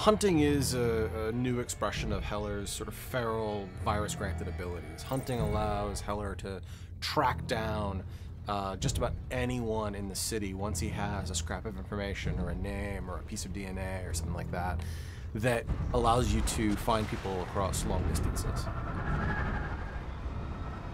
Hunting is a new expression of Heller's sort of feral, virus-granted abilities. Hunting allows Heller to track down just about anyone in the city once he has a scrap of information or a name or a piece of DNA or something like that, that allows you to find people across long distances.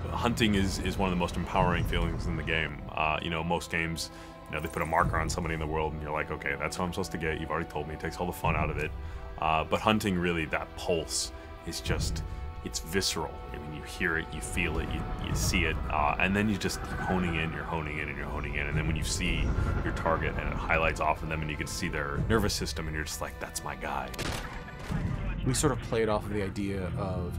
Hunting is one of the most empowering feelings in the game. You know, most games, you know, they put a marker on somebody in the world and you're like, okay, that's who I'm supposed to get. You've already told me. It takes all the fun out of it. But hunting, really, that pulse is just, it's visceral. I mean, you hear it, you feel it, you see it, and then you're honing in, and then when you see your target and it highlights off of them and you can see their nervous system and you're just like, that's my guy. We sort of played off of the idea of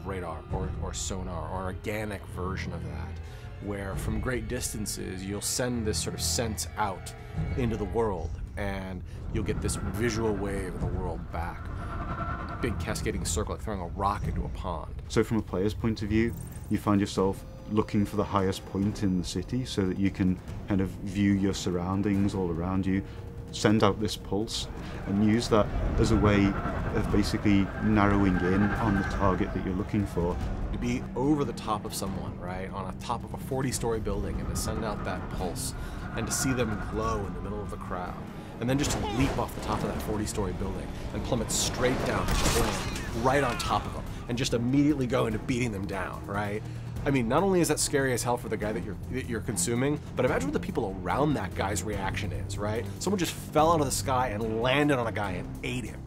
radar or sonar, or an organic version of that, where from great distances you'll send this sort of sense out into the world and you'll get this visual wave of the world back. Big cascading circle, like throwing a rock into a pond. So from a player's point of view, you find yourself looking for the highest point in the city so that you can kind of view your surroundings all around you, send out this pulse, and use that as a way of basically narrowing in on the target that you're looking for. To be over the top of someone, right, on a top of a 40-story building, and to send out that pulse, and to see them glow in the middle of the crowd, and then just to leap off the top of that 40-story building and plummet straight down, right on top of them, and just immediately go into beating them down, right? I mean, not only is that scary as hell for the guy that you're consuming, but imagine what the people around that guy's reaction is, right? Someone just fell out of the sky and landed on a guy and ate him.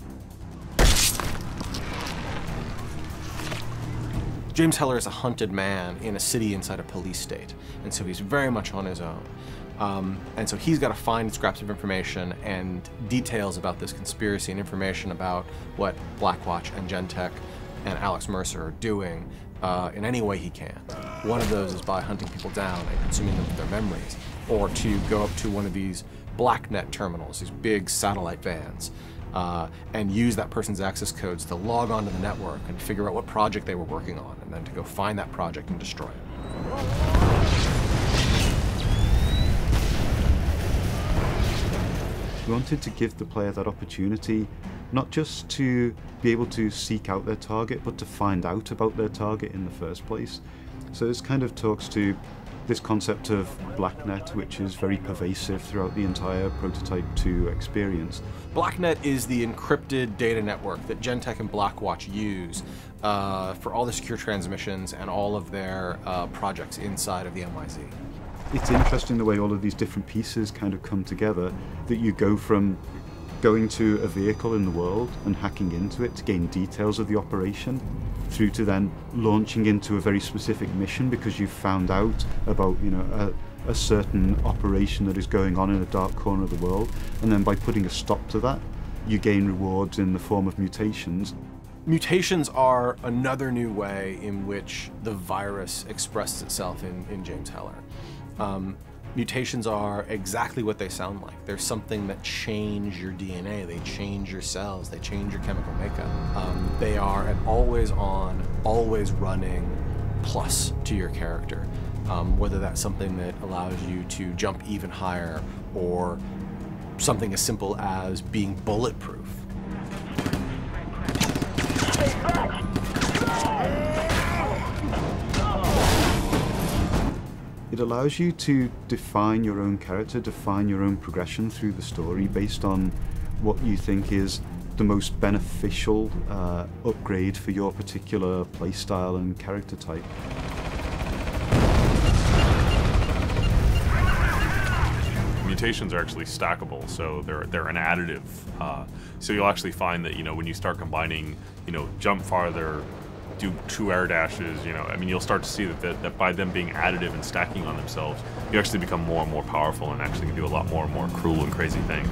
James Heller is a hunted man in a city inside a police state, and so he's very much on his own. And so he's got to find scraps of information and details about this conspiracy and information about what Blackwatch and Gentek and Alex Mercer are doing in any way he can. One of those is by hunting people down and consuming them with their memories, or to go up to one of these BlackNet terminals, these big satellite vans, and use that person's access codes to log onto the network and figure out what project they were working on, and then to go find that project and destroy it. We wanted to give the player that opportunity, not just to be able to seek out their target, but to find out about their target in the first place. So this kind of talks to this concept of BlackNet, which is very pervasive throughout the entire Prototype 2 experience. BlackNet is the encrypted data network that Gentek and Blackwatch use for all the secure transmissions and all of their projects inside of the MIZ. It's interesting the way all of these different pieces kind of come together, that you go from going to a vehicle in the world and hacking into it to gain details of the operation, through to then launching into a very specific mission because you've found out about, you know, a certain operation that is going on in a dark corner of the world, and then by putting a stop to that, you gain rewards in the form of mutations. Mutations are another new way in which the virus expresses itself in James Heller. Mutations are exactly what they sound like. They're something that change your DNA, they change your cells, they change your chemical makeup. They are an always on, always running plus to your character. Whether that's something that allows you to jump even higher, or something as simple as being bulletproof. It allows you to define your own character, define your own progression through the story based on what you think is the most beneficial upgrade for your particular playstyle and character type. Mutations are actually stackable, so they're an additive. So you'll actually find that, you know, when you start combining, you know, jump farther, do 2 air dashes, you know, I mean, you'll start to see that by them being additive and stacking on themselves, you actually become more and more powerful and actually can do a lot more and more cruel and crazy things.